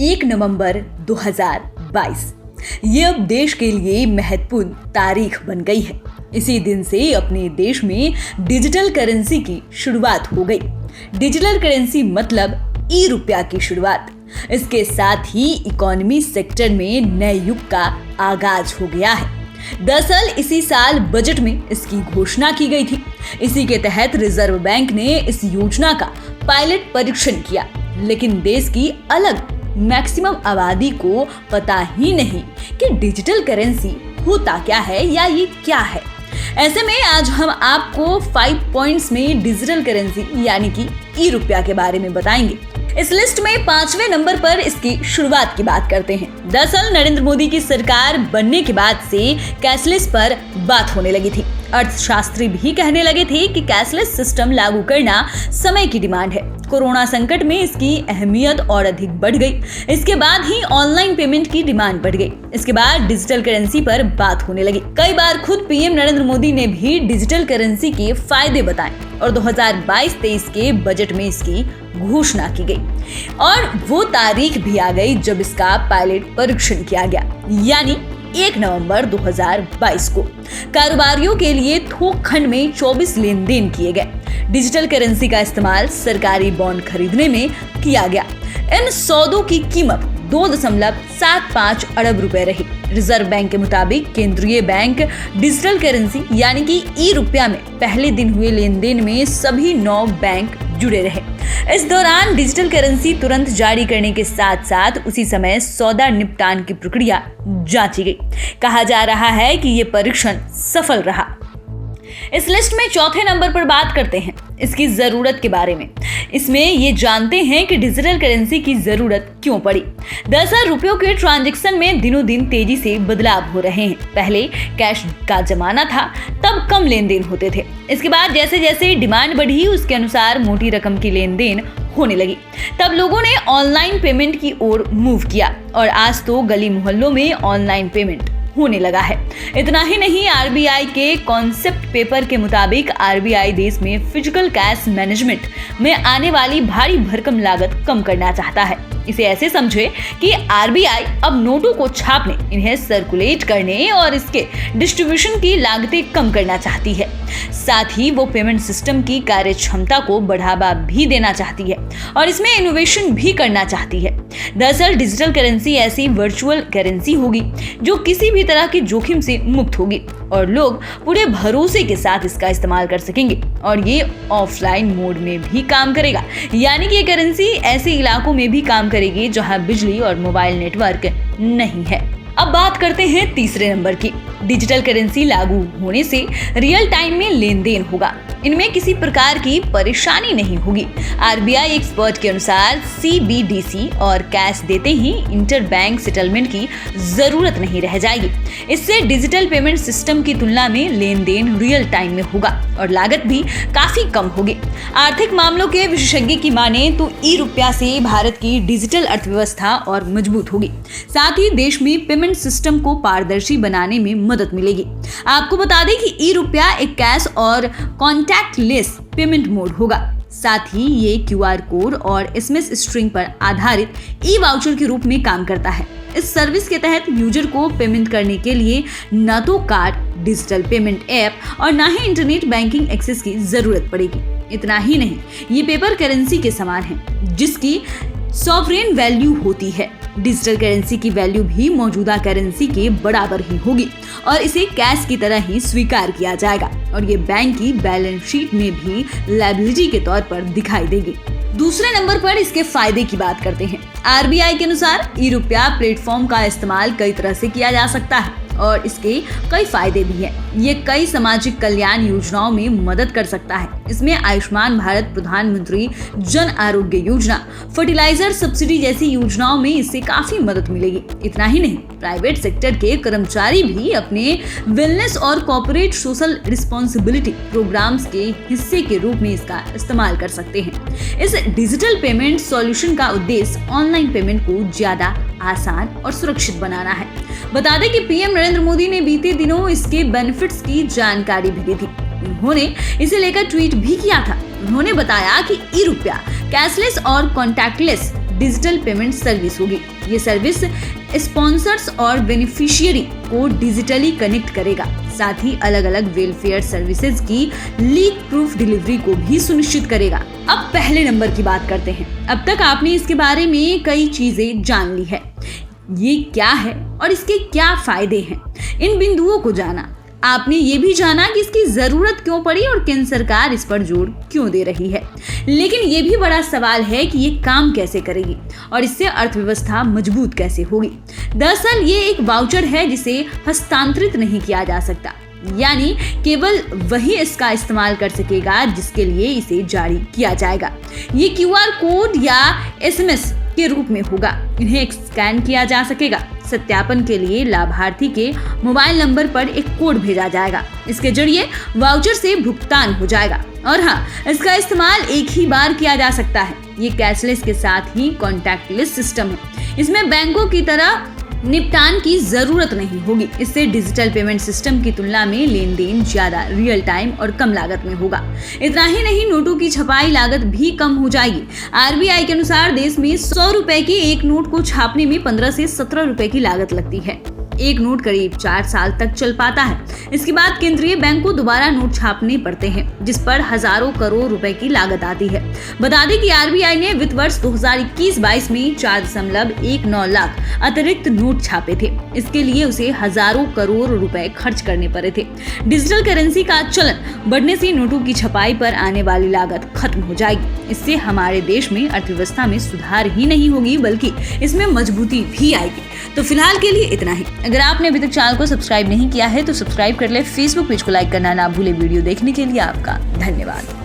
1 नवंबर 2022 ये अब देश के लिए महत्वपूर्ण तारीख बन गई है। इसी दिन से अपने देश में डिजिटल करेंसी की शुरुआत हो गई। डिजिटल करेंसी मतलब ई-रुपया की शुरुआत। इसके साथ ही इकोनॉमी सेक्टर में नए युग का आगाज हो गया है। दरअसल इसी साल बजट में इसकी घोषणा की गई थी। इसी के तहत रिजर्व बैंक ने इस योजना का पायलट परीक्षण किया, लेकिन देश की अलग मैक्सिमम आबादी को पता ही नहीं कि डिजिटल करेंसी होता क्या है या ये क्या है। ऐसे में आज हम आपको 5 पॉइंट्स में डिजिटल करेंसी यानी कि ई-रुपया के बारे में बताएंगे। इस लिस्ट में 5वें नंबर पर इसकी शुरुआत की बात करते हैं। दरअसल नरेंद्र मोदी की सरकार बनने के बाद से कैशलेस पर बात होने लगी थी। अर्थशास्त्री भी कहने लगे थे कि कैशलेस सिस्टम लागू करना समय की डिमांड है। कोरोना संकट में इसकी अहमियत और अधिक बढ़ गई। इसके बाद ही ऑनलाइन पेमेंट की डिमांड बढ़ गई। इसके बाद डिजिटल करेंसी पर बात होने लगी। कई बार खुद पीएम नरेंद्र मोदी ने भी डिजिटल करेंसी के फायदे बताए और 2022-23 के बजट में इसकी घोषणा की गई और वो तारीख भी आ गई जब इसका पायलट परीक्षण किया गया, यानी 1 नवंबर 2022 को। कारोबारियों के लिए थोक खंड में 24 लेन देन किए गए। डिजिटल करेंसी का इस्तेमाल सरकारी बॉन्ड खरीदने में किया गया। इन सौदों की कीमत 2.75 अरब रुपए रही। रिजर्व बैंक के मुताबिक केंद्रीय बैंक डिजिटल करेंसी यानी कि ई-रुपया में पहले दिन हुए लेन देन में सभी 9 बैंक जुड़े रहे। इस दौरान डिजिटल करेंसी तुरंत जारी करने के साथ साथ उसी समय सौदा निपटान की प्रक्रिया जांची गई। कहा जा रहा है कि ये परीक्षण सफल रहा। इस लिस्ट में चौथे नंबर पर बात करते हैं इसकी जरूरत के बारे में। इसमें ये जानते हैं कि डिजिटल करेंसी की जरूरत क्यों पड़ी। दरअसल रुपयों के ट्रांजैक्शन में दिनों दिन तेजी से बदलाव हो रहे हैं। पहले कैश का जमाना था, तब कम लेन देन होते थे। इसके बाद जैसे जैसे डिमांड बढ़ी उसके अनुसार मोटी रकम की लेन देन होने लगी। तब लोगों ने ऑनलाइन पेमेंट की ओर मूव किया और आज तो गली मोहल्लों में ऑनलाइन पेमेंट होने लगा है। इतना ही नहीं, आरबीआई के कॉन्सेप्ट पेपर के मुताबिक आरबीआई देश में फिजिकल कैश मैनेजमेंट में आने वाली भारी भरकम लागत कम करना चाहता है। इसे ऐसे समझे कि आरबीआई अब नोटों को छापने, इन्हें सर्कुलेट करने और इसके डिस्ट्रीब्यूशन की लागतें कम करना चाहती है। साथ ही वो पेमेंट सिस्टम की कार्य क्षमता को बढ़ावा भी देना चाहती है और इसमें इनोवेशन भी करना चाहती है। दरअसल डिजिटल करेंसी ऐसी वर्चुअल करेंसी होगी जो किसी भी तरह के जोखिम से मुक्त होगी और लोग पूरे भरोसे के साथ इसका इस्तेमाल कर सकेंगे और ये ऑफलाइन मोड में भी काम करेगा, यानी कि ये करेंसी ऐसे इलाकों में भी काम करेगी जहां बिजली और मोबाइल नेटवर्क नहीं है। अब बात करते हैं तीसरे नंबर की। डिजिटल करेंसी लागू होने से रियल टाइम में लेन देन होगा। इनमें किसी प्रकार की परेशानी नहीं होगी। आरबीआई एक्सपर्ट के अनुसार सीबीडीसी और कैश देते ही इंटर बैंक सेटलमेंट की जरूरत नहीं रह जाएगी। इससे डिजिटल पेमेंट सिस्टम की तुलना में लेन देन रियल टाइम में होगा और लागत भी काफी कम होगी। आर्थिक मामलों के विशेषज्ञ की माने तो ई-रुपया से भारत की डिजिटल अर्थव्यवस्था और मजबूत होगी। साथ ही देश में पेमेंट सिस्टम को पारदर्शी बनाने में मदद मिलेगी। आपको बता दें कि ई-रुपया एक कैश और कॉन्टैक्टलेस पेमेंट मोड होगा। साथ ही ये क्यूआर कोड और एसएमएस स्ट्रिंग पर आधारित ई वाउचर के रूप में काम करता है। इस सर्विस के तहत यूजर को पेमेंट करने के लिए न तो कार्ड, डिजिटल पेमेंट ऐप और न ही इंटरनेट बैंकिंग एक्सेस की जरूरत पड़ेगी। इतना ही नहीं, ये पेपर करेंसी के समान है जिसकी सॉवरेन वैल्यू होती है। डिजिटल करेंसी की वैल्यू भी मौजूदा करेंसी के बराबर ही होगी और इसे कैश की तरह ही स्वीकार किया जाएगा और ये बैंक की बैलेंस शीट में भी लायबिलिटी के तौर पर दिखाई देगी। दूसरे नंबर पर इसके फायदे की बात करते हैं। आरबीआई के अनुसार ई-रुपया प्लेटफॉर्म का इस्तेमाल कई तरह से किया जा सकता है और इसके कई फायदे भी हैं। ये कई सामाजिक कल्याण योजनाओं में मदद कर सकता है। इसमें आयुष्मान भारत प्रधानमंत्री जन आरोग्य योजना, फर्टिलाइजर सब्सिडी जैसी योजनाओं में इससे काफी मदद मिलेगी। इतना ही नहीं, प्राइवेट सेक्टर के कर्मचारी भी अपने वेलनेस और कॉर्पोरेट सोशल रिस्पॉन्सिबिलिटी प्रोग्राम्स के हिस्से के रूप में इसका इस्तेमाल कर सकते हैं। इस डिजिटल पेमेंट सॉल्यूशन का उद्देश्य ऑनलाइन पेमेंट को ज्यादा आसान और सुरक्षित बनाना है। बता दें कि पीएम नरेंद्र मोदी ने बीते दिनों इसके बेनिफिट्स की जानकारी भी दी थी। उन्होंने इसे लेकर ट्वीट भी किया था। उन्होंने बताया कि ई-रुपया कैशलेस और कॉन्टैक्टलेस डिजिटल पेमेंट सर्विस होगी। ये सर्विस स्पॉन्सर्स और बेनिफिशियरी को डिजिटली कनेक्ट करेगा, साथ ही अलग अलग वेलफेयर सर्विसेज की लीक प्रूफ डिलीवरी को भी सुनिश्चित करेगा। अब पहले नंबर की बात करते हैं। अब तक आपने इसके बारे में कई चीजें जान ली है, ये क्या है और इसके क्या फायदे हैं, इन बिंदुओं को जाना। आपने ये भी जाना कि इसकी जरूरत क्यों पड़ी और केंद्र सरकार इस पर जोर क्यों दे रही है। लेकिन ये भी बड़ा सवाल है कि ये काम कैसे करेगी और इससे अर्थव्यवस्था मजबूत कैसे होगी। दरअसल ये एक वाउचर है जिसे हस्तांतरित नहीं किया जा सकता, यानी केवल वही इसका इस्तेमाल कर सकेगा जिसके लिए इसे जारी किया जाएगा। ये QR कोड या SMS के रूप में होगा। इन्हें स्कैन किया जा सकेगा। सत्यापन के लिए लाभार्थी के मोबाइल नंबर पर एक कोड भेजा जाएगा। इसके जरिए वाउचर से भुगतान हो जाएगा और हाँ, इसका इस्तेमाल एक ही बार किया जा सकता है। ये कैशलेस के साथ ही कॉन्टैक्टलेस सिस्टम है। इसमें बैंकों की तरह निपटान की जरूरत नहीं होगी। इससे डिजिटल पेमेंट सिस्टम की तुलना में लेन देन ज्यादा रियल टाइम और कम लागत में होगा। इतना ही नहीं, नोटों की छपाई लागत भी कम हो जाएगी। RBI के अनुसार देश में 100 रुपए के एक नोट को छापने में 15 से 17 रुपए की लागत लगती है। एक नोट करीब 4 साल तक चल पाता है। इसके बाद केंद्रीय बैंक को दोबारा नोट छापने पड़ते हैं, जिस पर हजारों करोड़ रुपए की लागत आती है। बता दें कि RBI ने वित्त वर्ष 2021-22 में 4.19 लाख अतिरिक्त नोट छापे थे। इसके लिए उसे हजारों करोड़ रुपए खर्च करने पड़े थे। डिजिटल करेंसी का चलन बढ़ने से नोटों की छपाई पर आने वाली लागत खत्म हो जाएगी। इससे हमारे देश में अर्थव्यवस्था में सुधार ही नहीं होगी, बल्कि इसमें मजबूती भी आएगी। तो फिलहाल के लिए इतना ही। अगर आपने अभी तक चैनल को सब्सक्राइब नहीं किया है तो सब्सक्राइब कर ले। फेसबुक पेज को लाइक करना ना भूले। वीडियो देखने के लिए आपका धन्यवाद।